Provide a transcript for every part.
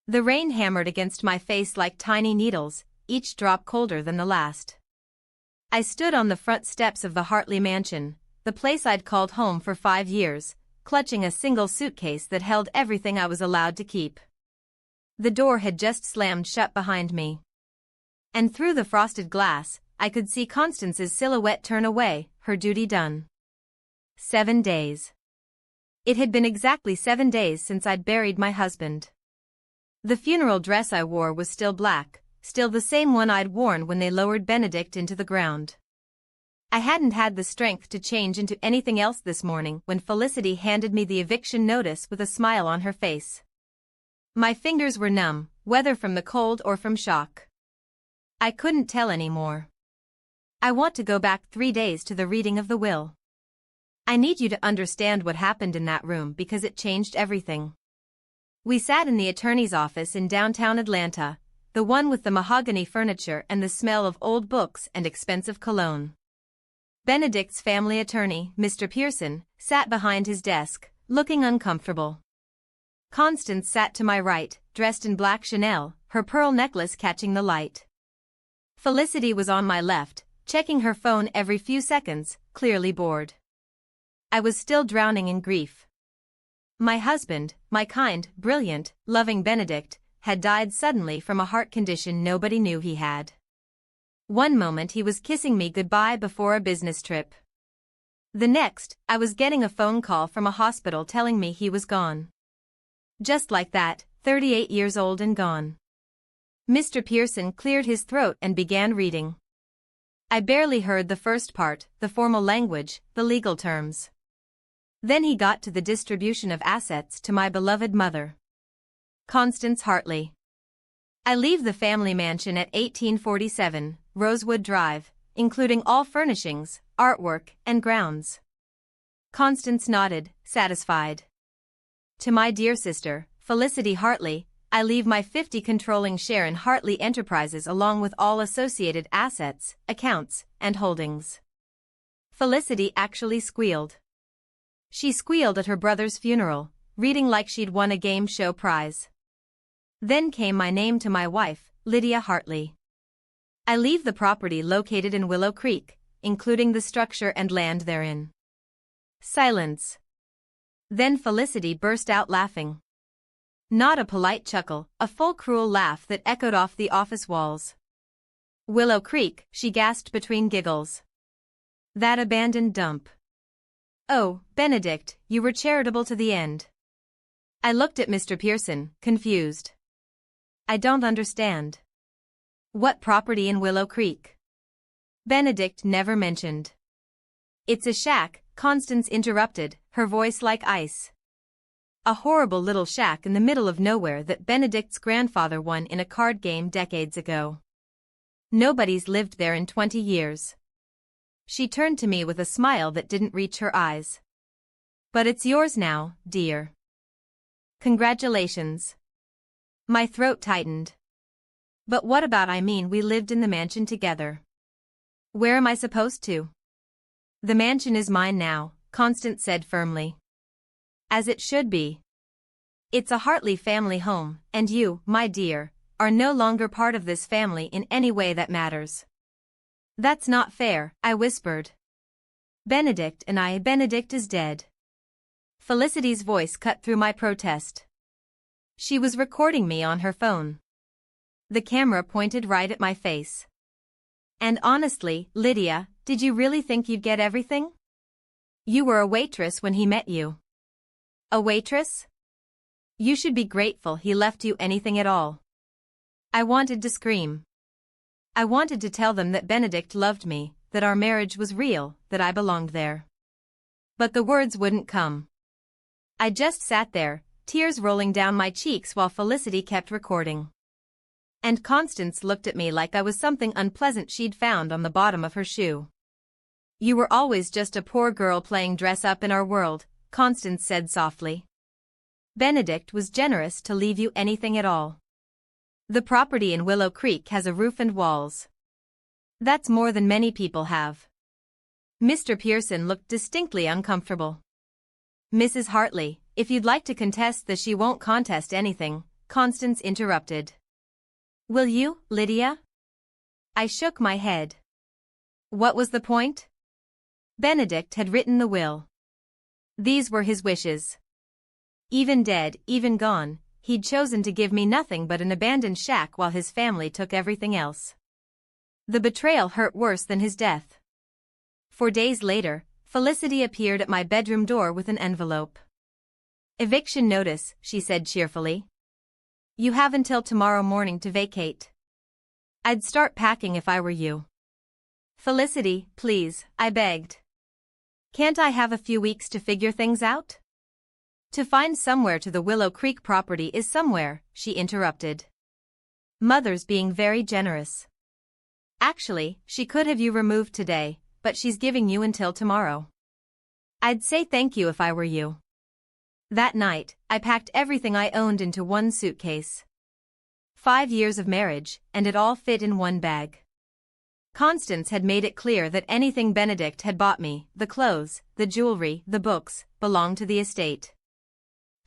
The rain hammered against my face like tiny needles, each drop colder than the last. I stood on the front steps of the Hartley mansion, the place I'd called home for 5 years, clutching a single suitcase that held everything I was allowed to keep. The door had just slammed shut behind me. And through the frosted glass, I could see Constance's silhouette turn away, her duty done. 7 days. It had been exactly 7 days since I'd buried my husband. The funeral dress I wore was still black, still the same one I'd worn when they lowered Benedict into the ground. I hadn't had the strength to change into anything else this morning when Felicity handed me the eviction notice with a smile on her face. My fingers were numb, whether from the cold or from shock. I couldn't tell anymore. I want to go back 3 days to the reading of the will. I need you to understand what happened in that room because it changed everything. We sat in the attorney's office in downtown Atlanta, the one with the mahogany furniture and the smell of old books and expensive cologne. Benedict's family attorney, Mr. Pearson, sat behind his desk, looking uncomfortable. Constance sat to my right, dressed in black Chanel, her pearl necklace catching the light. Felicity was on my left, checking her phone every few seconds, clearly bored. I was still drowning in grief. My husband, my kind, brilliant, loving Benedict, had died suddenly from a heart condition nobody knew he had. One moment he was kissing me goodbye before a business trip. The next, I was getting a phone call from a hospital telling me he was gone. Just like that, 38 years old and gone. Mr. Pearson cleared his throat and began reading. I barely heard the first part, the formal language, the legal terms. Then he got to the distribution of assets to my beloved mother, Constance Hartley. I leave the family mansion at 1847, Rosewood Drive, including all furnishings, artwork, and grounds. Constance nodded, satisfied. To my dear sister, Felicity Hartley, I leave my 50 controlling share in Hartley Enterprises along with all associated assets, accounts, and holdings. Felicity actually squealed. She squealed at her brother's funeral, reading like she'd won a game show prize. Then came my name to my wife, Lydia Hartley. I leave the property located in Willow Creek, including the structure and land therein. Silence. Then Felicity burst out laughing. Not a polite chuckle, a full cruel laugh that echoed off the office walls. Willow Creek, she gasped between giggles. That abandoned dump. Oh, Benedict, you were charitable to the end. I looked at Mr. Pearson, confused. I don't understand. What property in Willow Creek? Benedict never mentioned. It's a shack, Constance interrupted, her voice like ice. A horrible little shack in the middle of nowhere that Benedict's grandfather won in a card game decades ago. Nobody's lived there in 20 years. She turned to me with a smile that didn't reach her eyes. But it's yours now, dear. Congratulations. My throat tightened. But what about we lived in the mansion together? Where am I supposed to? The mansion is mine now, Constance said firmly. As it should be. It's a Hartley family home, and you, my dear, are no longer part of this family in any way that matters. That's not fair, I whispered. Benedict is dead. Felicity's voice cut through my protest. She was recording me on her phone. The camera pointed right at my face. And honestly, Lydia, did you really think you'd get everything? You were a waitress when he met you. A waitress? You should be grateful he left you anything at all. I wanted to scream. I wanted to tell them that Benedict loved me, that our marriage was real, that I belonged there. But the words wouldn't come. I just sat there, tears rolling down my cheeks while Felicity kept recording. And Constance looked at me like I was something unpleasant she'd found on the bottom of her shoe. You were always just a poor girl playing dress up in our world, Constance said softly. Benedict was generous to leave you anything at all. The property in Willow Creek has a roof and walls. That's more than many people have. Mr. Pearson looked distinctly uncomfortable. Mrs. Hartley, if you'd like to contest this, she won't contest anything, Constance interrupted. Will you, Lydia? I shook my head. What was the point? Benedict had written the will. These were his wishes. Even dead, even gone, he'd chosen to give me nothing but an abandoned shack while his family took everything else. The betrayal hurt worse than his death. 4 days later, Felicity appeared at my bedroom door with an envelope. Eviction notice, she said cheerfully. You have until tomorrow morning to vacate. I'd start packing if I were you. Felicity, please, I begged. Can't I have a few weeks to figure things out? To find somewhere to the Willow Creek property is somewhere, she interrupted. Mother's being very generous. Actually, she could have you removed today, but she's giving you until tomorrow. I'd say thank you if I were you. That night, I packed everything I owned into one suitcase. 5 years of marriage, and it all fit in one bag. Constance had made it clear that anything Benedict had bought me, the clothes, the jewelry, the books, belonged to the estate.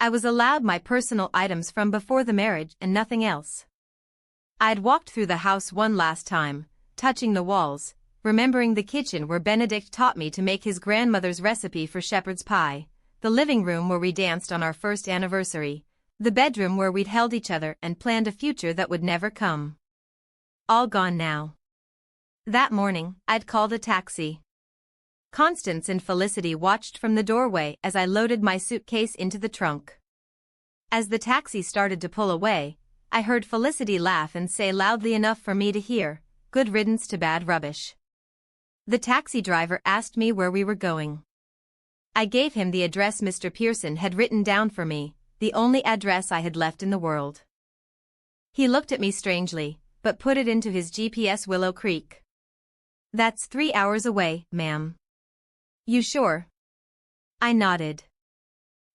I was allowed my personal items from before the marriage and nothing else. I'd walked through the house one last time, touching the walls, remembering the kitchen where Benedict taught me to make his grandmother's recipe for shepherd's pie, the living room where we danced on our first anniversary, the bedroom where we'd held each other and planned a future that would never come. All gone now. That morning, I'd called a taxi. Constance and Felicity watched from the doorway as I loaded my suitcase into the trunk. As the taxi started to pull away, I heard Felicity laugh and say loudly enough for me to hear, "Good riddance to bad rubbish." The taxi driver asked me where we were going. I gave him the address Mr. Pearson had written down for me, the only address I had left in the world. He looked at me strangely, but put it into his GPS. Willow Creek. That's 3 hours away, ma'am. You sure? I nodded.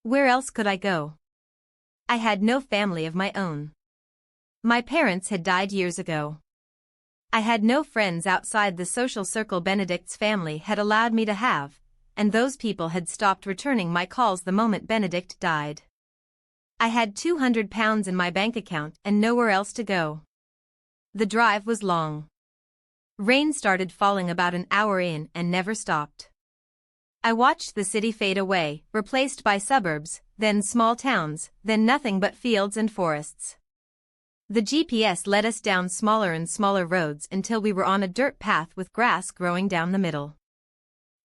Where else could I go? I had no family of my own. My parents had died years ago. I had no friends outside the social circle Benedict's family had allowed me to have, and those people had stopped returning my calls the moment Benedict died. I had £200 in my bank account and nowhere else to go. The drive was long. Rain started falling about an hour in and never stopped. I watched the city fade away, replaced by suburbs, then small towns, then nothing but fields and forests. The GPS led us down smaller and smaller roads until we were on a dirt path with grass growing down the middle.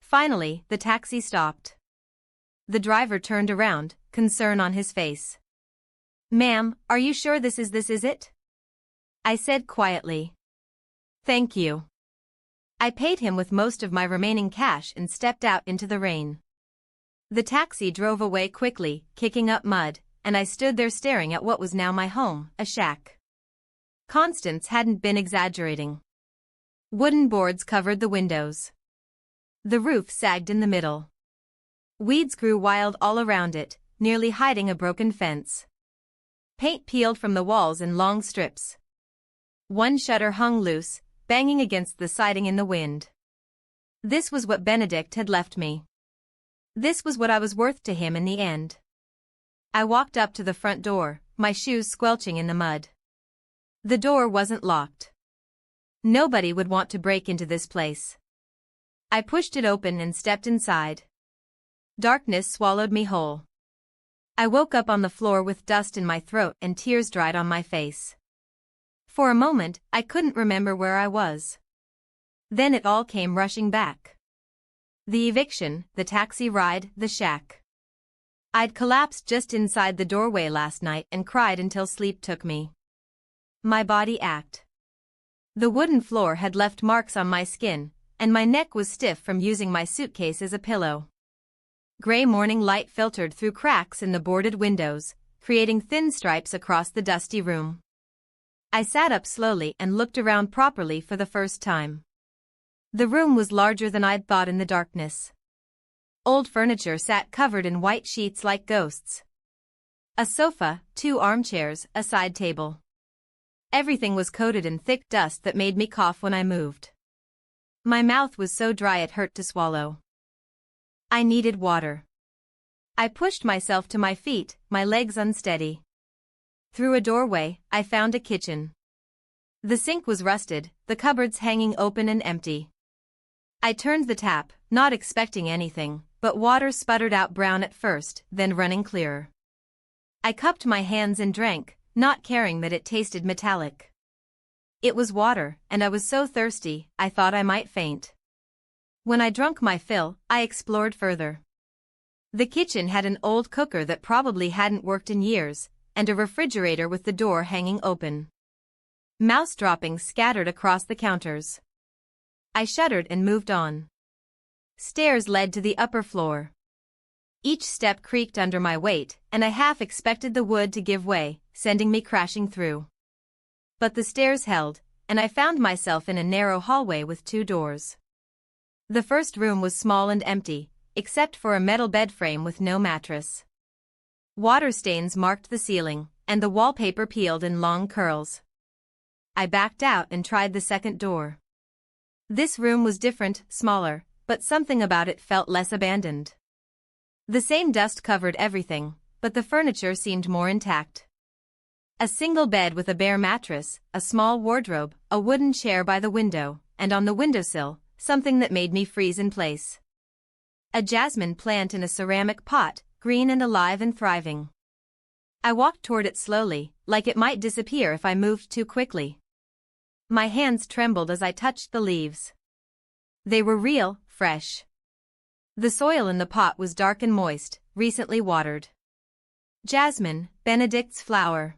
Finally, the taxi stopped. The driver turned around, concern on his face. Ma'am, are you sure this is it? I said quietly. Thank you. I paid him with most of my remaining cash and stepped out into the rain. The taxi drove away quickly, kicking up mud, and I stood there staring at what was now my home, a shack. Constance hadn't been exaggerating. Wooden boards covered the windows. The roof sagged in the middle. Weeds grew wild all around it, nearly hiding a broken fence. Paint peeled from the walls in long strips. One shutter hung loose, banging against the siding in the wind. This was what Benedict had left me. This was what I was worth to him in the end. I walked up to the front door, my shoes squelching in the mud. The door wasn't locked. Nobody would want to break into this place. I pushed it open and stepped inside. Darkness swallowed me whole. I woke up on the floor with dust in my throat and tears dried on my face. For a moment, I couldn't remember where I was. Then it all came rushing back. The eviction, the taxi ride, the shack. I'd collapsed just inside the doorway last night and cried until sleep took me. My body ached. The wooden floor had left marks on my skin, and my neck was stiff from using my suitcase as a pillow. Gray morning light filtered through cracks in the boarded windows, creating thin stripes across the dusty room. I sat up slowly and looked around properly for the first time. The room was larger than I'd thought in the darkness. Old furniture sat covered in white sheets like ghosts. A sofa, 2 armchairs, a side table. Everything was coated in thick dust that made me cough when I moved. My mouth was so dry it hurt to swallow. I needed water. I pushed myself to my feet, my legs unsteady. Through a doorway, I found a kitchen. The sink was rusted, the cupboards hanging open and empty. I turned the tap, not expecting anything, but water sputtered out brown at first, then running clearer. I cupped my hands and drank, not caring that it tasted metallic. It was water, and I was so thirsty, I thought I might faint. When I drunk my fill, I explored further. The kitchen had an old cooker that probably hadn't worked in years, and a refrigerator with the door hanging open. Mouse droppings scattered across the counters. I shuddered and moved on. Stairs led to the upper floor. Each step creaked under my weight, and I half expected the wood to give way, sending me crashing through. But the stairs held, and I found myself in a narrow hallway with 2 doors. The first room was small and empty, except for a metal bed frame with no mattress. Water stains marked the ceiling, and the wallpaper peeled in long curls. I backed out and tried the second door. This room was different, smaller, but something about it felt less abandoned. The same dust covered everything, but the furniture seemed more intact. A single bed with a bare mattress, a small wardrobe, a wooden chair by the window, and on the windowsill, something that made me freeze in place. A jasmine plant in a ceramic pot, green and alive and thriving. I walked toward it slowly, like it might disappear if I moved too quickly. My hands trembled as I touched the leaves. They were real, fresh. The soil in the pot was dark and moist, recently watered. Jasmine, Benedict's flower.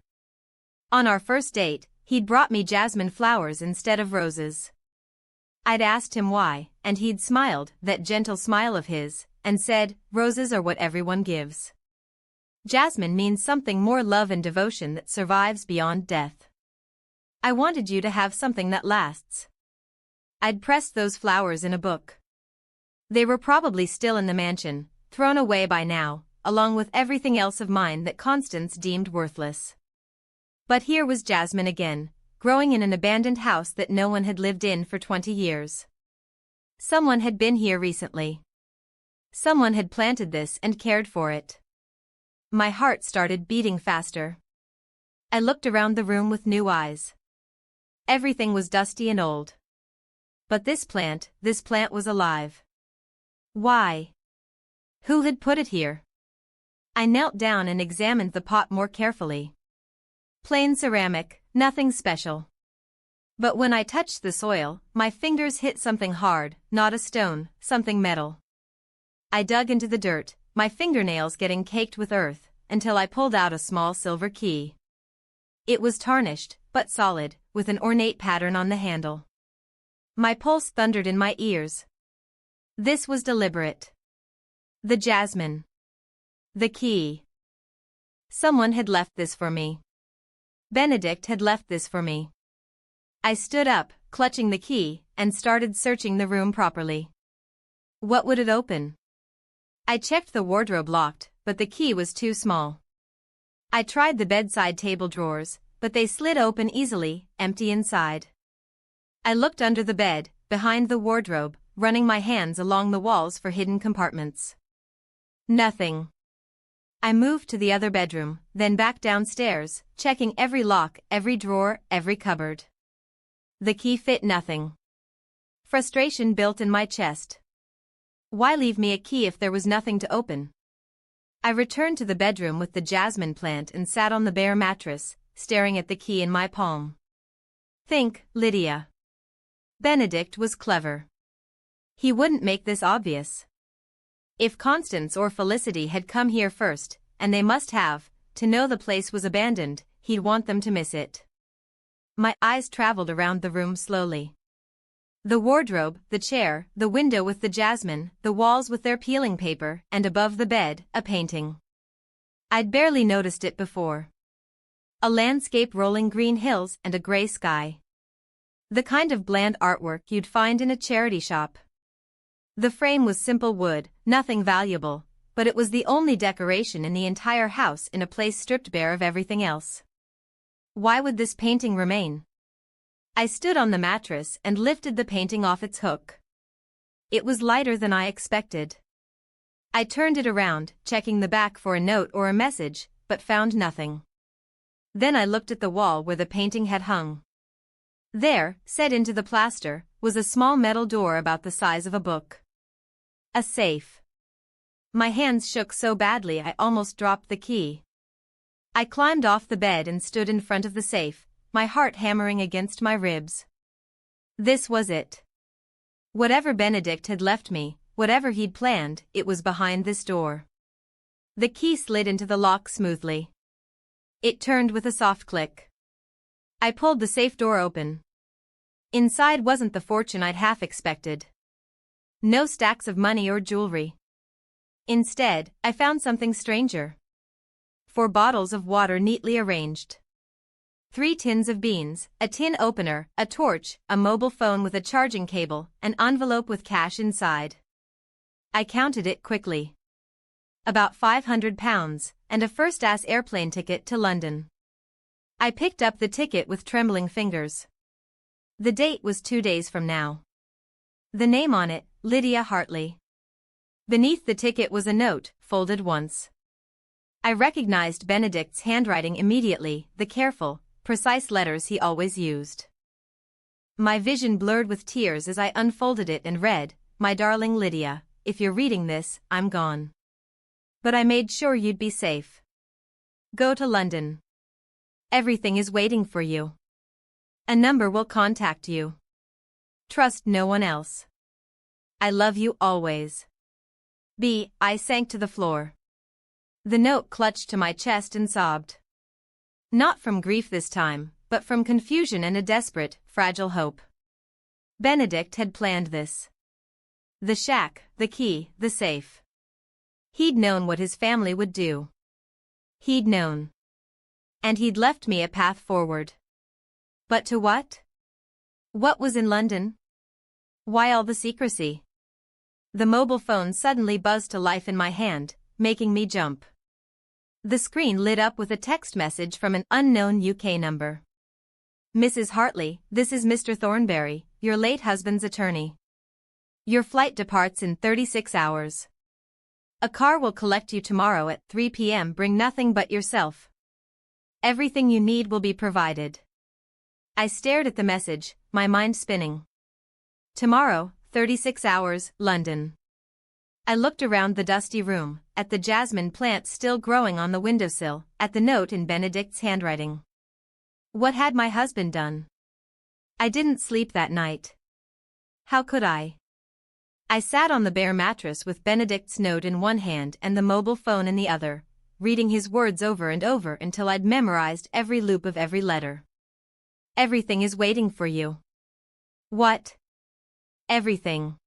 On our first date, he'd brought me jasmine flowers instead of roses. I'd asked him why, and he'd smiled, that gentle smile of his, and said, "Roses are what everyone gives. Jasmine means something more, love and devotion that survives beyond death. I wanted you to have something that lasts." I'd pressed those flowers in a book. They were probably still in the mansion, thrown away by now, along with everything else of mine that Constance deemed worthless. But here was jasmine again, growing in an abandoned house that no one had lived in for 20 years. Someone had been here recently. Someone had planted this and cared for it. My heart started beating faster. I looked around the room with new eyes. Everything was dusty and old. But this plant was alive. Why? Who had put it here? I knelt down and examined the pot more carefully. Plain ceramic, nothing special. But when I touched the soil, my fingers hit something hard, not a stone, something metal. I dug into the dirt, my fingernails getting caked with earth, until I pulled out a small silver key. It was tarnished, but solid, with an ornate pattern on the handle. My pulse thundered in my ears. This was deliberate. The jasmine. The key. Someone had left this for me. Benedict had left this for me. I stood up, clutching the key, and started searching the room properly. What would it open? I checked the wardrobe locked, but the key was too small. I tried the bedside table drawers, but they slid open easily, empty inside. I looked under the bed, behind the wardrobe, running my hands along the walls for hidden compartments. Nothing. I moved to the other bedroom, then back downstairs, checking every lock, every drawer, every cupboard. The key fit nothing. Frustration built in my chest. Why leave me a key if there was nothing to open? I returned to the bedroom with the jasmine plant and sat on the bare mattress, staring at the key in my palm. Think, Lydia. Benedict was clever. He wouldn't make this obvious. If Constance or Felicity had come here first, and they must have, to know the place was abandoned, he'd want them to miss it. My eyes traveled around the room slowly. The wardrobe, the chair, the window with the jasmine, the walls with their peeling paper, and above the bed, a painting. I'd barely noticed it before. A landscape, rolling green hills and a gray sky. The kind of bland artwork you'd find in a charity shop. The frame was simple wood, nothing valuable, but it was the only decoration in the entire house in a place stripped bare of everything else. Why would this painting remain? I stood on the mattress and lifted the painting off its hook. It was lighter than I expected. I turned it around, checking the back for a note or a message, but found nothing. Then I looked at the wall where the painting had hung. There, set into the plaster, was a small metal door about the size of a book. A safe. My hands shook so badly I almost dropped the key. I climbed off the bed and stood in front of the safe, my heart hammering against my ribs. This was it. Whatever Benedict had left me, whatever he'd planned, it was behind this door. The key slid into the lock smoothly. It turned with a soft click. I pulled the safe door open. Inside wasn't the fortune I'd half expected. No stacks of money or jewelry. Instead, I found something stranger. 4 bottles of water neatly arranged. 3 tins of beans, a tin opener, a torch, a mobile phone with a charging cable, an envelope with cash inside. I counted it quickly. About £500, and a first-class airplane ticket to London. I picked up the ticket with trembling fingers. The date was 2 days from now. The name on it, Lydia Hartley. Beneath the ticket was a note, folded once. I recognized Benedict's handwriting immediately, the careful, precise letters he always used. My vision blurred with tears as I unfolded it and read, "My darling Lydia, if you're reading this, I'm gone. But I made sure you'd be safe. Go to London. Everything is waiting for you. A number will contact you. Trust no one else. I love you always. B." I sank to the floor. The note clutched to my chest and sobbed. Not from grief this time, but from confusion and a desperate, fragile hope. Benedict had planned this. The shack, the key, the safe. He'd known what his family would do. He'd known. And he'd left me a path forward. But to what? What was in London? Why all the secrecy? The mobile phone suddenly buzzed to life in my hand, making me jump. The screen lit up with a text message from an unknown UK number. "Mrs. Hartley, this is Mr. Thornberry, your late husband's attorney. Your flight departs in 36 hours. A car will collect you tomorrow at 3 p.m. Bring nothing but yourself. Everything you need will be provided." I stared at the message, my mind spinning. Tomorrow, 36 hours, London. I looked around the dusty room, at the jasmine plant still growing on the windowsill, at the note in Benedict's handwriting. What had my husband done? I didn't sleep that night. How could I? I sat on the bare mattress with Benedict's note in one hand and the mobile phone in the other, reading his words over and over until I'd memorized every loop of every letter. Everything is waiting for you. What? Everything.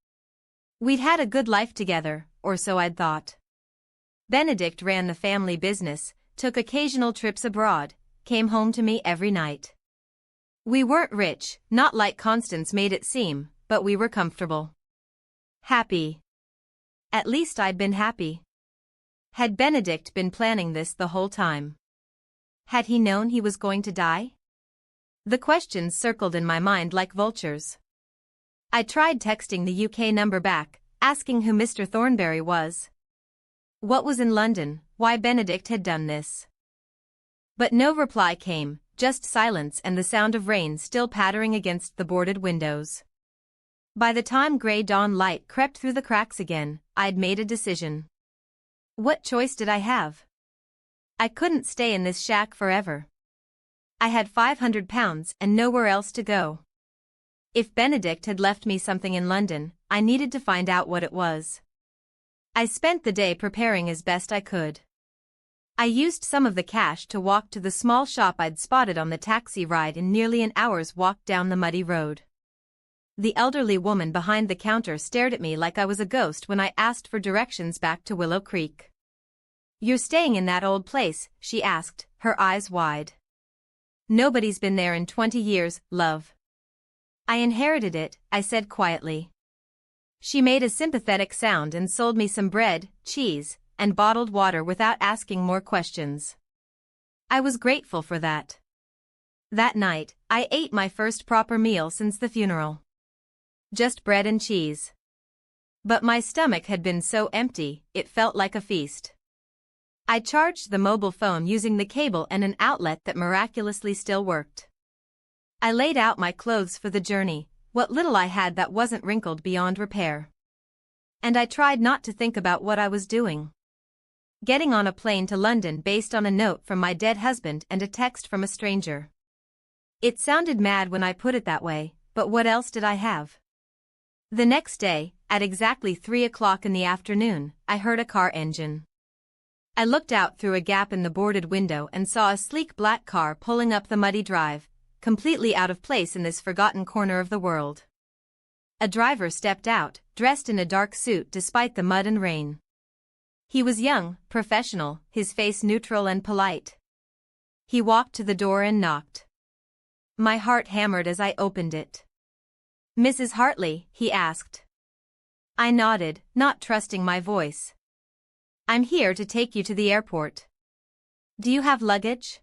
We'd had a good life together, or so I'd thought. Benedict ran the family business, took occasional trips abroad, came home to me every night. We weren't rich, not like Constance made it seem, but we were comfortable. Happy. At least I'd been happy. Had Benedict been planning this the whole time? Had he known he was going to die? The questions circled in my mind like vultures. I tried texting the UK number back, asking who Mr. Thornberry was. What was in London, why Benedict had done this. But no reply came, just silence and the sound of rain still pattering against the boarded windows. By the time grey dawn light crept through the cracks again, I'd made a decision. What choice did I have? I couldn't stay in this shack forever. I had £500 and nowhere else to go. If Benedict had left me something in London, I needed to find out what it was. I spent the day preparing as best I could. I used some of the cash to walk to the small shop I'd spotted on the taxi ride in nearly an hour's walk down the muddy road. The elderly woman behind the counter stared at me like I was a ghost when I asked for directions back to Willow Creek. "You're staying in that old place?" she asked, her eyes wide. "Nobody's been there in 20 years, love." "I inherited it," I said quietly. She made a sympathetic sound and sold me some bread, cheese, and bottled water without asking more questions. I was grateful for that. That night, I ate my first proper meal since the funeral. Just bread and cheese. But my stomach had been so empty, it felt like a feast. I charged the mobile phone using the cable and an outlet that miraculously still worked. I laid out my clothes for the journey, what little I had that wasn't wrinkled beyond repair. And I tried not to think about what I was doing. Getting on a plane to London based on a note from my dead husband and a text from a stranger. It sounded mad when I put it that way, but what else did I have? The next day, at exactly 3 o'clock in the afternoon, I heard a car engine. I looked out through a gap in the boarded window and saw a sleek black car pulling up the muddy drive, completely out of place in this forgotten corner of the world. A driver stepped out, dressed in a dark suit despite the mud and rain. He was young, professional, his face neutral and polite. He walked to the door and knocked. My heart hammered as I opened it. "Mrs. Hartley?" he asked. I nodded, not trusting my voice. "I'm here to take you to the airport. Do you have luggage?"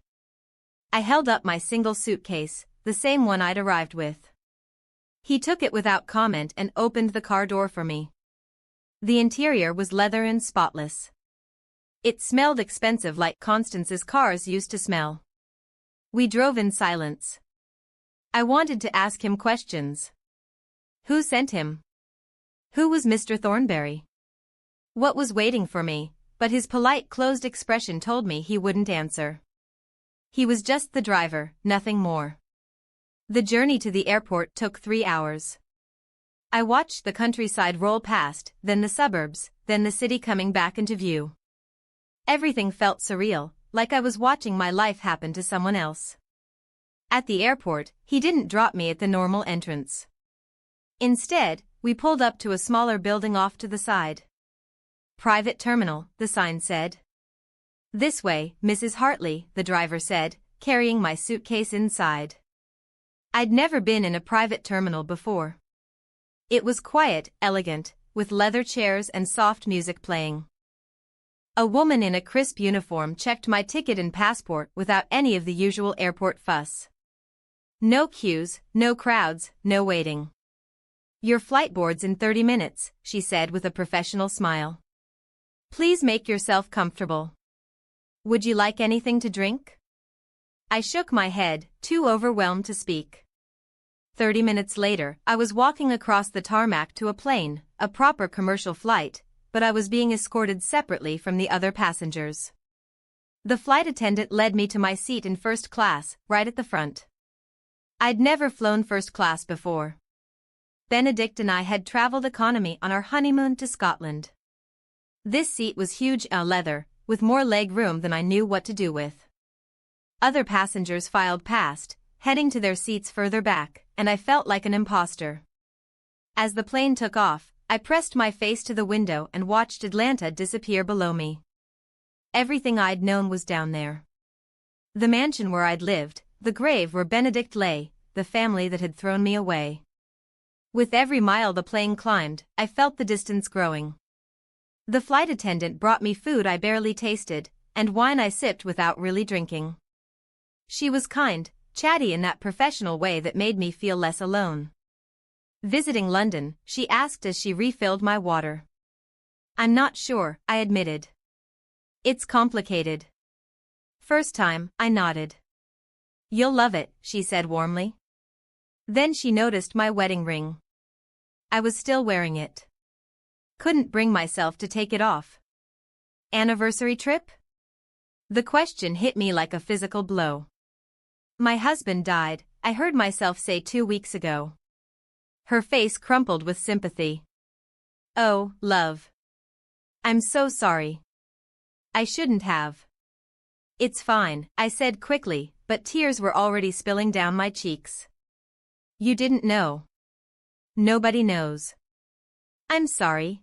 I held up my single suitcase, the same one I'd arrived with. He took it without comment and opened the car door for me. The interior was leather and spotless. It smelled expensive like Constance's cars used to smell. We drove in silence. I wanted to ask him questions. Who sent him? Who was Mr. Thornberry? What was waiting for me? But his polite closed expression told me he wouldn't answer. He was just the driver, nothing more. The journey to the airport took 3 hours. I watched the countryside roll past, then the suburbs, then the city coming back into view. Everything felt surreal, like I was watching my life happen to someone else. At the airport, he didn't drop me at the normal entrance. Instead, we pulled up to a smaller building off to the side. "Private terminal," the sign said. "This way, Mrs. Hartley," the driver said, carrying my suitcase inside. I'd never been in a private terminal before. It was quiet, elegant, with leather chairs and soft music playing. A woman in a crisp uniform checked my ticket and passport without any of the usual airport fuss. No queues, no crowds, no waiting. "Your flight board's in 30 minutes, she said with a professional smile. "Please make yourself comfortable. Would you like anything to drink?" I shook my head, too overwhelmed to speak. 30 minutes later, I was walking across the tarmac to a plane, a proper commercial flight, but I was being escorted separately from the other passengers. The flight attendant led me to my seat in first class, right at the front. I'd never flown first class before. Benedict and I had traveled economy on our honeymoon to Scotland. This seat was huge leather, with more leg room than I knew what to do with. Other passengers filed past, heading to their seats further back, and I felt like an imposter. As the plane took off, I pressed my face to the window and watched Atlanta disappear below me. Everything I'd known was down there. The mansion where I'd lived, the grave where Benedict lay, the family that had thrown me away. With every mile the plane climbed, I felt the distance growing. The flight attendant brought me food I barely tasted, and wine I sipped without really drinking. She was kind, chatty in that professional way that made me feel less alone. "Visiting London?" she asked as she refilled my water. "I'm not sure," I admitted. "It's complicated." "First time," I nodded. "You'll love it," she said warmly. Then she noticed my wedding ring. I was still wearing it. Couldn't bring myself to take it off. "Anniversary trip?" The question hit me like a physical blow. "My husband died," I heard myself say 2 weeks ago. Her face crumpled with sympathy. "Oh, love. I'm so sorry. I shouldn't have." "It's fine," I said quickly, but tears were already spilling down my cheeks. "You didn't know." "Nobody knows." "I'm sorry.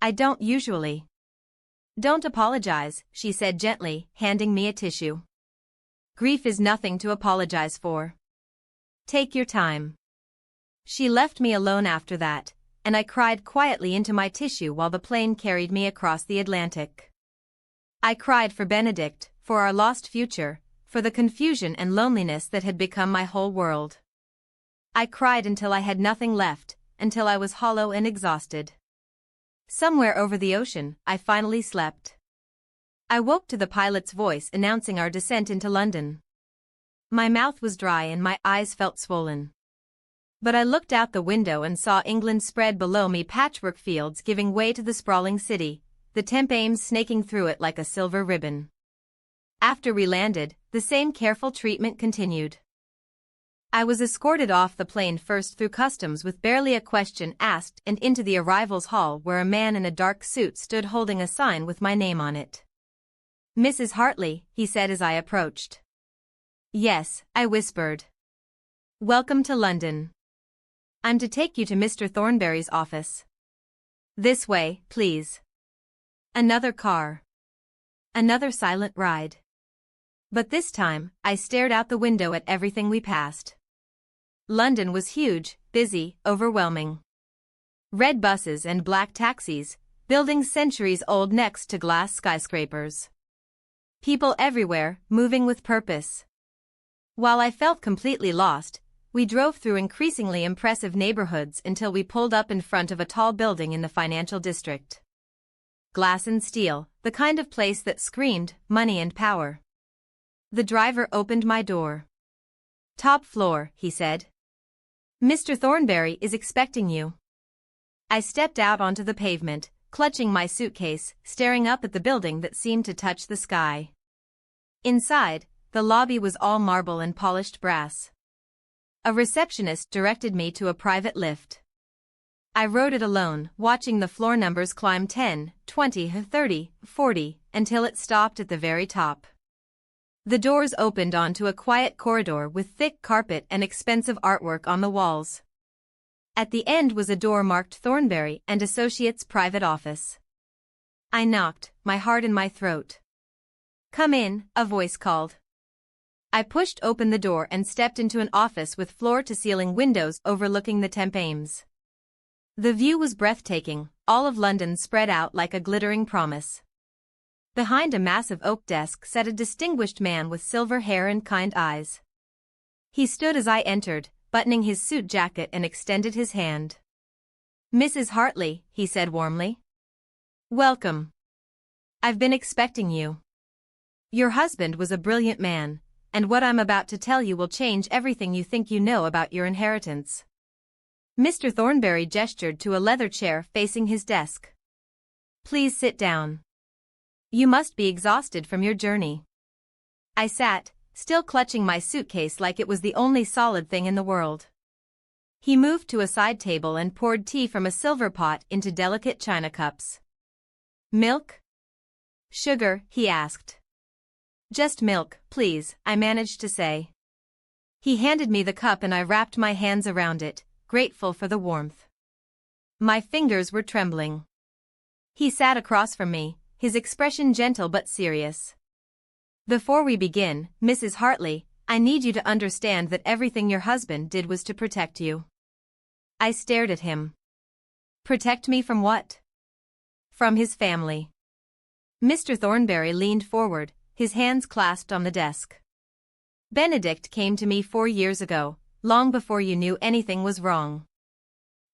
I don't usually." "Don't apologize," she said gently, handing me a tissue. "Grief is nothing to apologize for. Take your time." She left me alone after that, and I cried quietly into my tissue while the plane carried me across the Atlantic. I cried for Benedict, for our lost future, for the confusion and loneliness that had become my whole world. I cried until I had nothing left, until I was hollow and exhausted. Somewhere over the ocean, I finally slept. I woke to the pilot's voice announcing our descent into London. My mouth was dry and my eyes felt swollen. But I looked out the window and saw England spread below me, patchwork fields giving way to the sprawling city, the Thames snaking through it like a silver ribbon. After we landed, the same careful treatment continued. I was escorted off the plane first through customs with barely a question asked and into the arrivals hall where a man in a dark suit stood holding a sign with my name on it. "Mrs. Hartley," he said as I approached. "Yes," I whispered. "Welcome to London. I'm to take you to Mr. Thornberry's office." "This way, please." Another car. Another silent ride. But this time, I stared out the window at everything we passed. London was huge, busy, overwhelming. Red buses and black taxis, buildings centuries old next to glass skyscrapers. People everywhere, moving with purpose. While I felt completely lost, we drove through increasingly impressive neighborhoods until we pulled up in front of a tall building in the financial district. Glass and steel, the kind of place that screamed money and power. The driver opened my door. "Top floor," he said. "Mr. Thornberry is expecting you." I stepped out onto the pavement, clutching my suitcase, staring up at the building that seemed to touch the sky. Inside, the lobby was all marble and polished brass. A receptionist directed me to a private lift. I rode it alone, watching the floor numbers climb 10, 20, 30, 40, until it stopped at the very top. The doors opened onto a quiet corridor with thick carpet and expensive artwork on the walls. At the end was a door marked Thornberry and Associates Private Office. I knocked, my heart in my throat. "Come in," a voice called. I pushed open the door and stepped into an office with floor-to-ceiling windows overlooking the Thames. The view was breathtaking, all of London spread out like a glittering promise. Behind a massive oak desk sat a distinguished man with silver hair and kind eyes. He stood as I entered, buttoning his suit jacket and extended his hand. "Mrs. Hartley," he said warmly. "Welcome. I've been expecting you. Your husband was a brilliant man, and what I'm about to tell you will change everything you think you know about your inheritance." Mr. Thornberry gestured to a leather chair facing his desk. "Please sit down. You must be exhausted from your journey." I sat, still clutching my suitcase like it was the only solid thing in the world. He moved to a side table and poured tea from a silver pot into delicate china cups. "Milk? Sugar?" he asked. "Just milk, please," I managed to say. He handed me the cup and I wrapped my hands around it, grateful for the warmth. My fingers were trembling. He sat across from me, his expression gentle but serious. "Before we begin, Mrs. Hartley, I need you to understand that everything your husband did was to protect you." I stared at him. "Protect me from what?" "From his family." Mr. Thornberry leaned forward, his hands clasped on the desk. "Benedict came to me 4 years ago, long before you knew anything was wrong.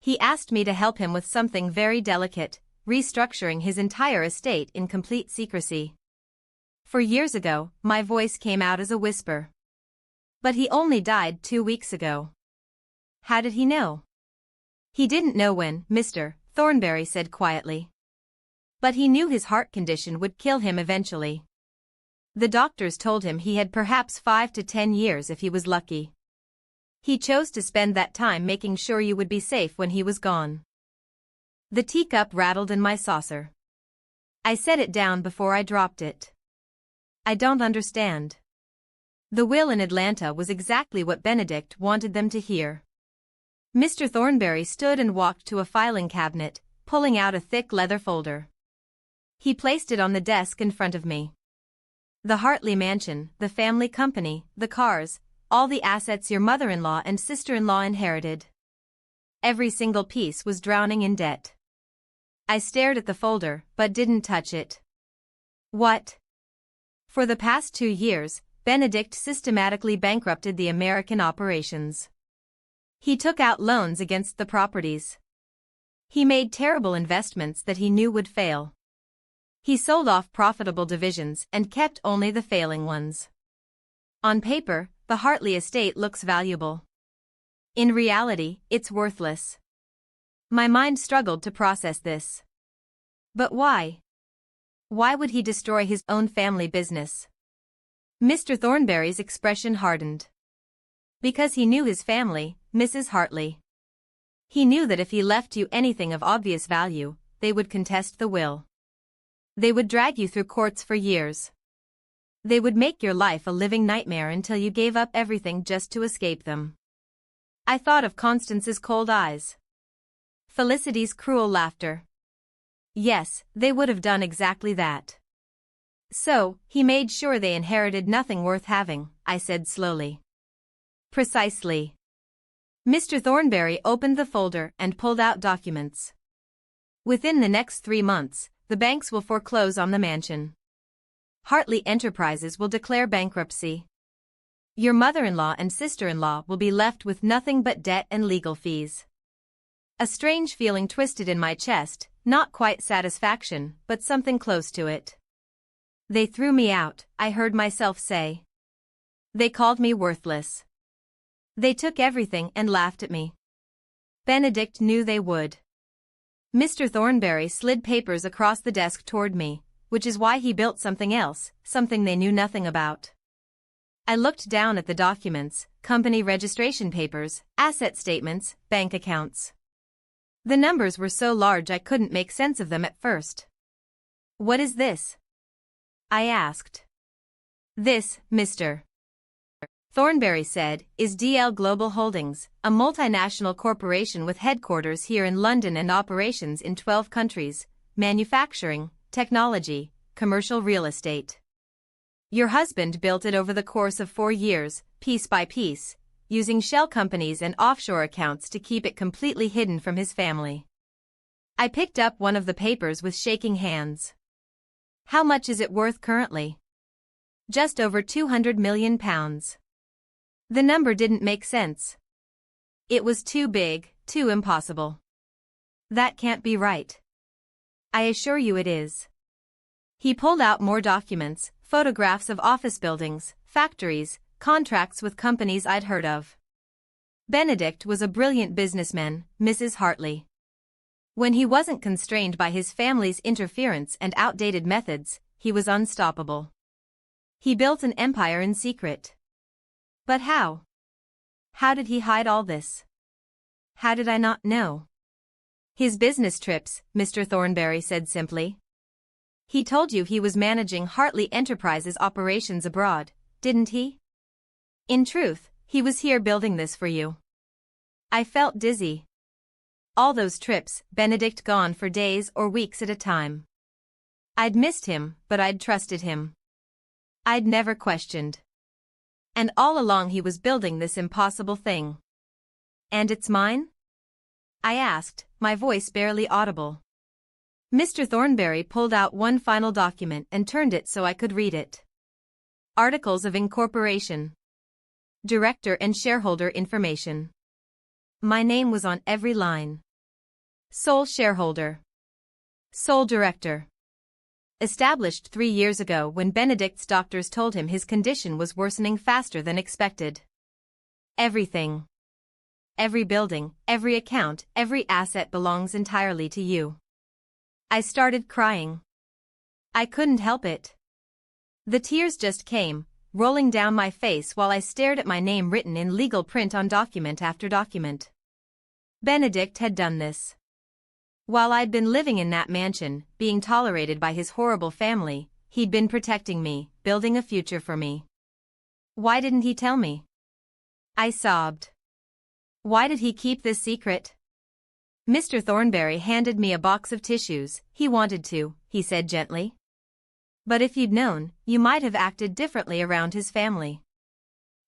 He asked me to help him with something very delicate, restructuring his entire estate in complete secrecy. 4 years ago, my voice came out as a whisper. But he only died 2 weeks ago." "How did he know?" "He didn't know when, Mr. Thornberry said quietly. But he knew his heart condition would kill him eventually. The doctors told him he had perhaps 5 to 10 years if he was lucky. He chose to spend that time making sure you would be safe when he was gone." The teacup rattled in my saucer. I set it down before I dropped it. "I don't understand." The will in Atlanta was exactly what Benedict wanted them to hear. Mr. Thornberry stood and walked to a filing cabinet, pulling out a thick leather folder. He placed it on the desk in front of me. "The Hartley mansion, the family company, the cars, all the assets your mother-in-law and sister-in-law inherited. Every single piece was drowning in debt." I stared at the folder, but didn't touch it. "What?" "For the past 2 years, Benedict systematically bankrupted the American operations. He took out loans against the properties. He made terrible investments that he knew would fail. He sold off profitable divisions and kept only the failing ones. On paper, the Hartley estate looks valuable. In reality, it's worthless. My mind struggled to process this. But why? Why would he destroy his own family business? Mr. Thornberry's expression hardened. Because he knew his family, Mrs. Hartley. He knew that if he left you anything of obvious value, they would contest the will. They would drag you through courts for years. They would make your life a living nightmare until you gave up everything just to escape them. I thought of Constance's cold eyes. Felicity's cruel laughter. Yes, they would have done exactly that. So, he made sure they inherited nothing worth having, I said slowly. Precisely. Mr. Thornberry opened the folder and pulled out documents. Within the next 3 months, the banks will foreclose on the mansion. Hartley Enterprises will declare bankruptcy. Your mother-in-law and sister-in-law will be left with nothing but debt and legal fees. A strange feeling twisted in my chest, not quite satisfaction, but something close to it. They threw me out, I heard myself say. They called me worthless. They took everything and laughed at me. Benedict knew they would. Mr. Thornberry slid papers across the desk toward me, which is why he built something else, something they knew nothing about. I looked down at the documents, company registration papers, asset statements, bank accounts. The numbers were so large I couldn't make sense of them at first. What is this? I asked. This, Mr. Thornberry said, is DL Global Holdings, a multinational corporation with headquarters here in London and operations in 12 countries, manufacturing, technology, commercial real estate. Your husband built it over the course of 4 years, piece by piece, using shell companies and offshore accounts to keep it completely hidden from his family. I picked up one of the papers with shaking hands. How much is it worth currently? Just over £200 million. The number didn't make sense. It was too big, too impossible. That can't be right. I assure you it is. He pulled out more documents, photographs of office buildings, factories, contracts with companies I'd heard of. Benedict was a brilliant businessman, Mrs. Hartley. When he wasn't constrained by his family's interference and outdated methods, he was unstoppable. He built an empire in secret. But how? How did he hide all this? How did I not know? His business trips, Mr. Thornberry said simply. He told you he was managing Hartley Enterprises operations abroad, didn't he? In truth, he was here building this for you. I felt dizzy. All those trips, Benedict gone for days or weeks at a time. I'd missed him, but I'd trusted him. I'd never questioned. And all along he was building this impossible thing. And it's mine? I asked, my voice barely audible. Mr. Thornberry pulled out one final document and turned it so I could read it. Articles of Incorporation. Director and shareholder information. My name was on every line. Sole shareholder. Sole director. Established 3 years ago when Benedict's doctors told him his condition was worsening faster than expected. Everything. Every building, every account, every asset belongs entirely to you. I started crying. I couldn't help it. The tears just came, rolling down my face while I stared at my name written in legal print on document after document. Benedict had done this. While I'd been living in that mansion, being tolerated by his horrible family, he'd been protecting me, building a future for me. Why didn't he tell me? I sobbed. Why did he keep this secret? Mr. Thornberry handed me a box of tissues. He wanted to, he said gently. But if you'd known, you might have acted differently around his family.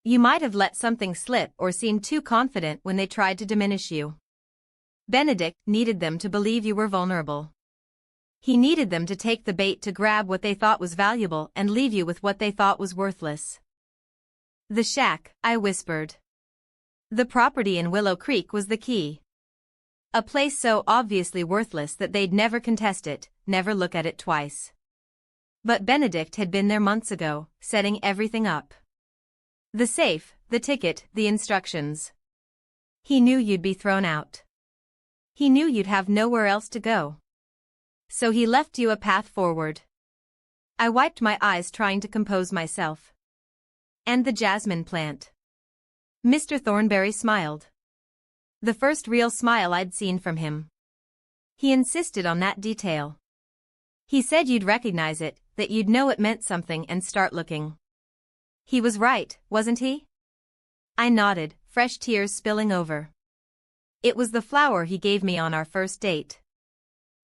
You might have let something slip or seemed too confident when they tried to diminish you. Benedict needed them to believe you were vulnerable. He needed them to take the bait to grab what they thought was valuable and leave you with what they thought was worthless. The shack, I whispered. The property in Willow Creek was the key. A place so obviously worthless that they'd never contest it, never look at it twice. But Benedict had been there months ago, setting everything up. The safe, the ticket, the instructions. He knew you'd be thrown out. He knew you'd have nowhere else to go. So he left you a path forward. I wiped my eyes trying to compose myself. And the jasmine plant. Mr. Thornberry smiled. The first real smile I'd seen from him. He insisted on that detail. He said you'd recognize it, that you'd know it meant something and start looking. He was right, wasn't he? I nodded, fresh tears spilling over. It was the flower he gave me on our first date.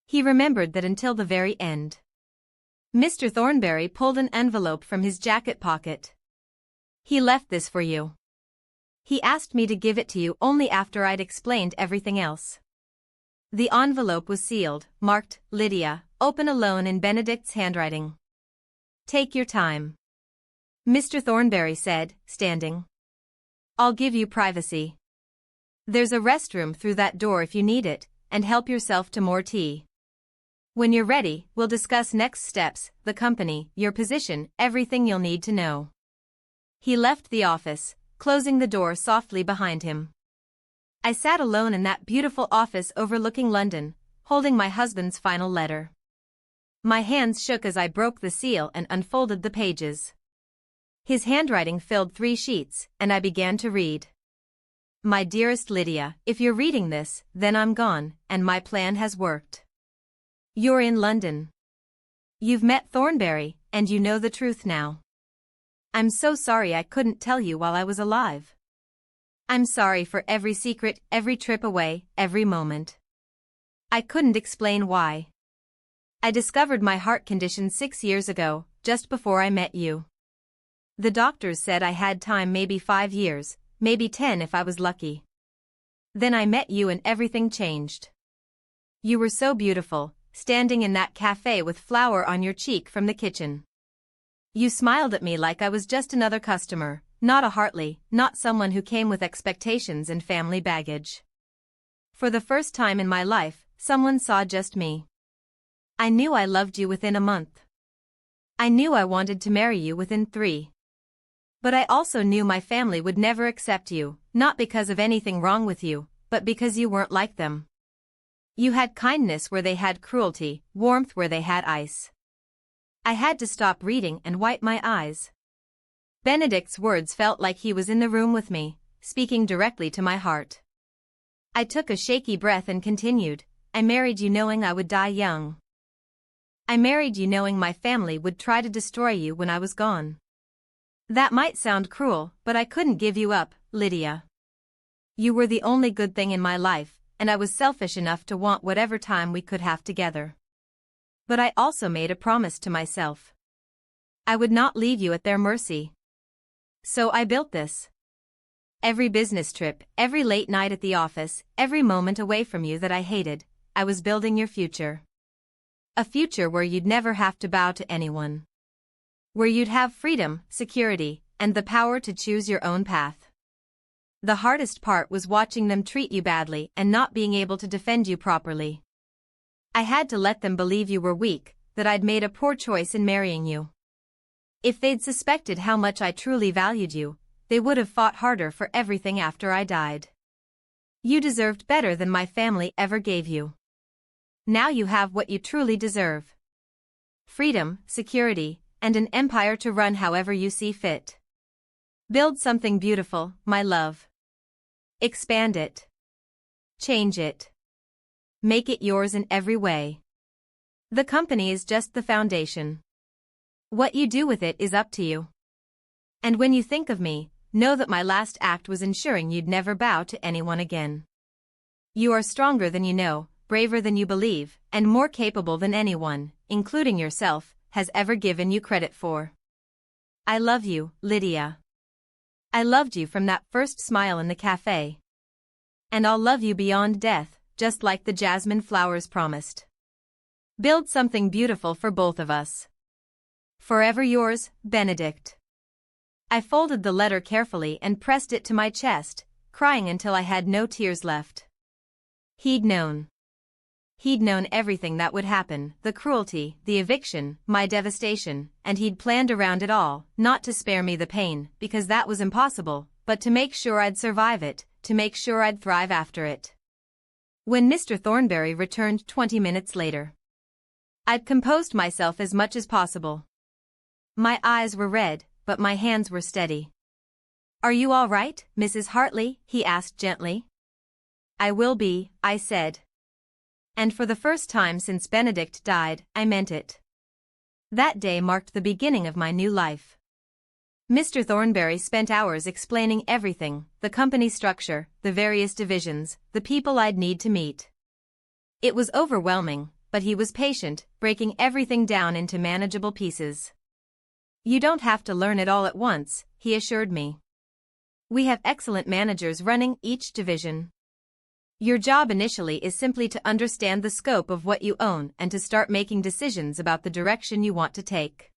He remembered that until the very end. Mr. Thornberry pulled an envelope from his jacket pocket. He left this for you. He asked me to give it to you only after I'd explained everything else. The envelope was sealed, marked, Lydia, open alone in Benedict's handwriting. Take your time. Mr. Thornberry said, standing. I'll give you privacy. There's a restroom through that door if you need it, and help yourself to more tea. When you're ready, we'll discuss next steps, the company, your position, everything you'll need to know. He left the office, closing the door softly behind him. I sat alone in that beautiful office overlooking London, holding my husband's final letter. My hands shook as I broke the seal and unfolded the pages. His handwriting filled 3 sheets, and I began to read. My dearest Lydia, if you're reading this, then I'm gone, and my plan has worked. You're in London. You've met Thornberry, and you know the truth now. I'm so sorry I couldn't tell you while I was alive. I'm sorry for every secret, every trip away, every moment. I couldn't explain why. I discovered my heart condition 6 years ago, just before I met you. The doctors said I had time, maybe 5 years, maybe 10 if I was lucky. Then I met you and everything changed. You were so beautiful, standing in that cafe with flour on your cheek from the kitchen. You smiled at me like I was just another customer, not a Hartley, not someone who came with expectations and family baggage. For the first time in my life, someone saw just me. I knew I loved you within a month. I knew I wanted to marry you within 3. But I also knew my family would never accept you, not because of anything wrong with you, but because you weren't like them. You had kindness where they had cruelty, warmth where they had ice. I had to stop reading and wipe my eyes. Benedict's words felt like he was in the room with me, speaking directly to my heart. I took a shaky breath and continued, I married you knowing I would die young. I married you knowing my family would try to destroy you when I was gone. That might sound cruel, but I couldn't give you up, Lydia. You were the only good thing in my life, and I was selfish enough to want whatever time we could have together. But I also made a promise to myself. I would not leave you at their mercy. So I built this. Every business trip, every late night at the office, every moment away from you that I hated, I was building your future. A future where you'd never have to bow to anyone. Where you'd have freedom, security, and the power to choose your own path. The hardest part was watching them treat you badly and not being able to defend you properly. I had to let them believe you were weak, that I'd made a poor choice in marrying you. If they'd suspected how much I truly valued you, they would have fought harder for everything after I died. You deserved better than my family ever gave you. Now you have what you truly deserve. Freedom, security, and an empire to run however you see fit. Build something beautiful, my love. Expand it. Change it. Make it yours in every way. The company is just the foundation. What you do with it is up to you. And when you think of me, know that my last act was ensuring you'd never bow to anyone again. You are stronger than you know, braver than you believe, and more capable than anyone, including yourself, has ever given you credit for. I love you, Lydia. I loved you from that first smile in the cafe. And I'll love you beyond death, just like the jasmine flowers promised. Build something beautiful for both of us. Forever yours, Benedict. I folded the letter carefully and pressed it to my chest, crying until I had no tears left. He'd known. He'd known everything that would happen, the cruelty, the eviction, my devastation, and he'd planned around it all, not to spare me the pain, because that was impossible, but to make sure I'd survive it, to make sure I'd thrive after it. When Mr. Thornberry returned 20 minutes later, I'd composed myself as much as possible. My eyes were red, but my hands were steady. "Are you all right, Mrs. Hartley?" he asked gently. "I will be," I said. And for the first time since Benedict died, I meant it. That day marked the beginning of my new life. Mr. Thornberry spent hours explaining everything, the company structure, the various divisions, the people I'd need to meet. It was overwhelming, but he was patient, breaking everything down into manageable pieces. "You don't have to learn it all at once," he assured me. "We have excellent managers running each division. Your job initially is simply to understand the scope of what you own and to start making decisions about the direction you want to take."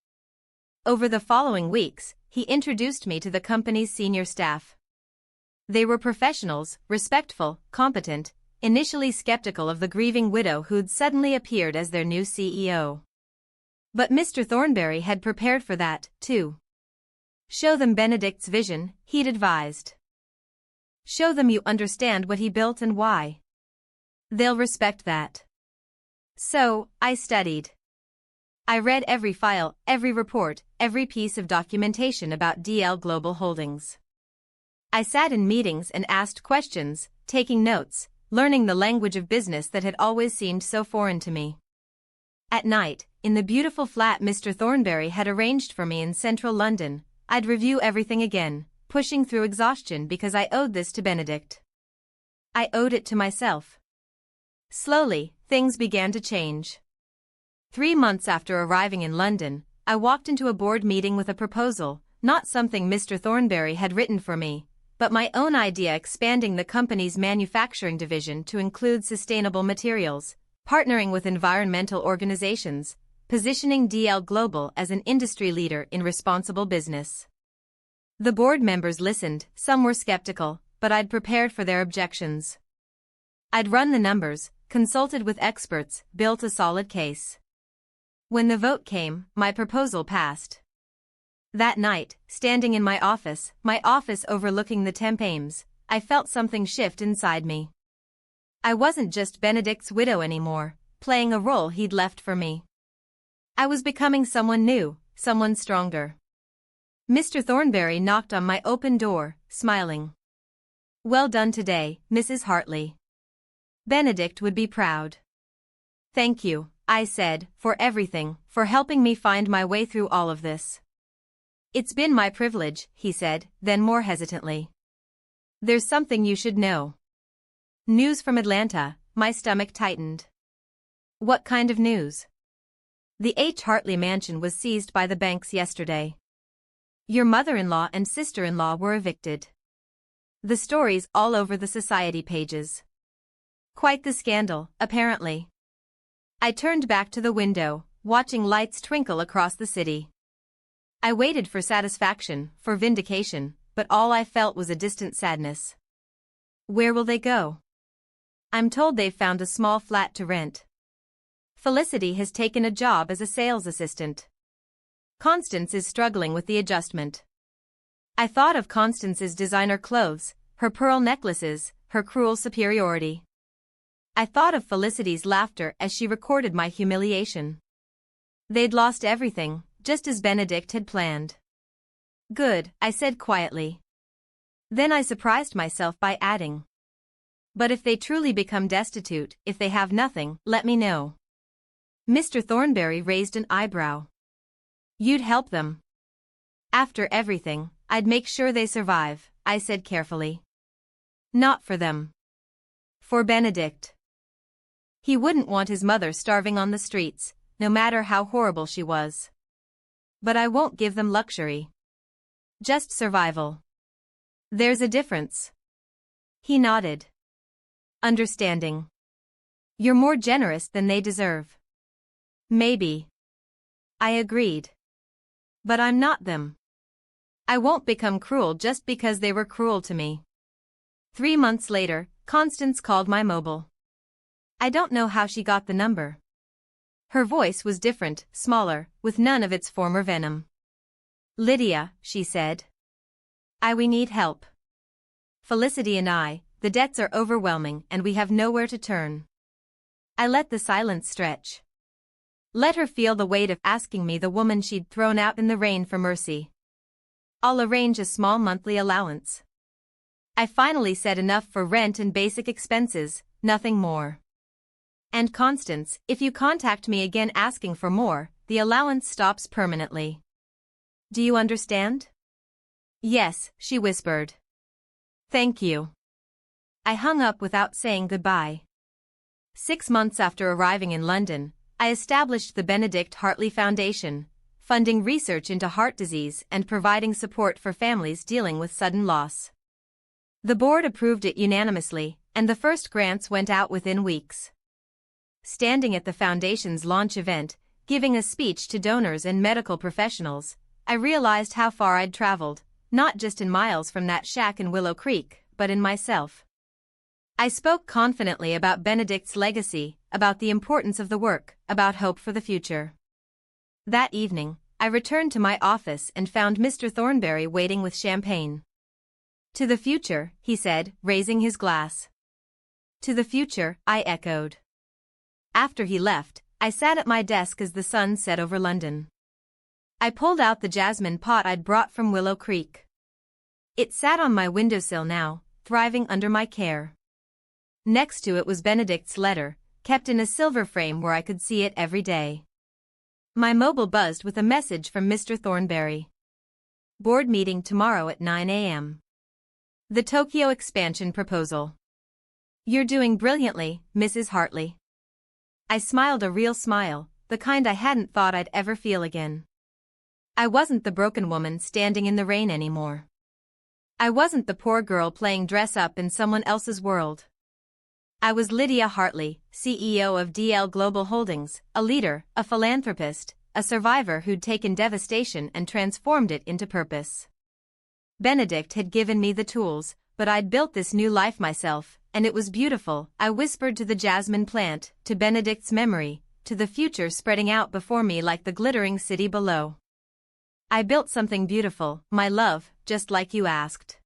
Over the following weeks, he introduced me to the company's senior staff. They were professionals, respectful, competent, initially skeptical of the grieving widow who'd suddenly appeared as their new CEO. But Mr. Thornberry had prepared for that, too. "Show them Benedict's vision," he'd advised. "Show them you understand what he built and why. They'll respect that." So, I studied. I read every file, every report, every piece of documentation about DL Global Holdings. I sat in meetings and asked questions, taking notes, learning the language of business that had always seemed so foreign to me. At night, in the beautiful flat Mr. Thornberry had arranged for me in central London, I'd review everything again, pushing through exhaustion because I owed this to Benedict. I owed it to myself. Slowly, things began to change. 3 months after arriving in London, I walked into a board meeting with a proposal, not something Mr. Thornberry had written for me, but my own idea, expanding the company's manufacturing division to include sustainable materials, partnering with environmental organizations, positioning DL Global as an industry leader in responsible business. The board members listened, some were skeptical, but I'd prepared for their objections. I'd run the numbers, consulted with experts, built a solid case. When the vote came, my proposal passed. That night, standing in my office overlooking the Thames, I felt something shift inside me. I wasn't just Benedict's widow anymore, playing a role he'd left for me. I was becoming someone new, someone stronger. Mr. Thornberry knocked on my open door, smiling. "Well done today, Mrs. Hartley. Benedict would be proud." "Thank you," I said, "for everything, for helping me find my way through all of this." "It's been my privilege," he said, then more hesitantly. "There's something you should know." "News from Atlanta," my stomach tightened. "What kind of news?" "The H. Hartley mansion was seized by the banks yesterday. Your mother-in-law and sister-in-law were evicted. The story's all over the society pages. Quite the scandal, apparently." I turned back to the window, watching lights twinkle across the city. I waited for satisfaction, for vindication, but all I felt was a distant sadness. "Where will they go?" "I'm told they've found a small flat to rent. Felicity has taken a job as a sales assistant. Constance is struggling with the adjustment." I thought of Constance's designer clothes, her pearl necklaces, her cruel superiority. I thought of Felicity's laughter as she recorded my humiliation. They'd lost everything, just as Benedict had planned. "Good," I said quietly. Then I surprised myself by adding, "But if they truly become destitute, if they have nothing, let me know." Mr. Thornberry raised an eyebrow. "You'd help them?" "After everything, I'd make sure they survive," I said carefully. "Not for them. For Benedict. He wouldn't want his mother starving on the streets, no matter how horrible she was. But I won't give them luxury. Just survival. There's a difference." He nodded. "Understanding. You're more generous than they deserve." "Maybe." I agreed. "But I'm not them. I won't become cruel just because they were cruel to me." 3 months later, Constance called my mobile. I don't know how she got the number. Her voice was different, smaller, with none of its former venom. Lydia, she said. We need help. Felicity and I, the debts are overwhelming and we have nowhere to turn. I let the silence stretch. Let her feel the weight of asking me the woman she'd thrown out in the rain for mercy. I'll arrange a small monthly allowance. I finally said enough for rent and basic expenses, nothing more. And Constance, if you contact me again asking for more, the allowance stops permanently. Do you understand? Yes, she whispered. Thank you. I hung up without saying goodbye. 6 months after arriving in London, I established the Benedict Hartley Foundation, funding research into heart disease and providing support for families dealing with sudden loss. The board approved it unanimously, and the first grants went out within weeks. Standing at the foundation's launch event, giving a speech to donors and medical professionals, I realized how far I'd traveled, not just in miles from that shack in Willow Creek, but in myself. I spoke confidently about Benedict's legacy, about the importance of the work, about hope for the future. That evening, I returned to my office and found Mr. Thornberry waiting with champagne. To the future, he said, raising his glass. To the future, I echoed. After he left, I sat at my desk as the sun set over London. I pulled out the jasmine pot I'd brought from Willow Creek. It sat on my windowsill now, thriving under my care. Next to it was Benedict's letter, kept in a silver frame where I could see it every day. My mobile buzzed with a message from Mr. Thornberry. Board meeting tomorrow at 9 a.m. The Tokyo expansion proposal. You're doing brilliantly, Mrs. Hartley. I smiled a real smile, the kind I hadn't thought I'd ever feel again. I wasn't the broken woman standing in the rain anymore. I wasn't the poor girl playing dress-up in someone else's world. I was Lydia Hartley, CEO of DL Global Holdings, a leader, a philanthropist, a survivor who'd taken devastation and transformed it into purpose. Benedict had given me the tools, but I'd built this new life myself, and it was beautiful. I whispered to the jasmine plant, to Benedict's memory, to the future spreading out before me like the glittering city below. I built something beautiful, my love, just like you asked.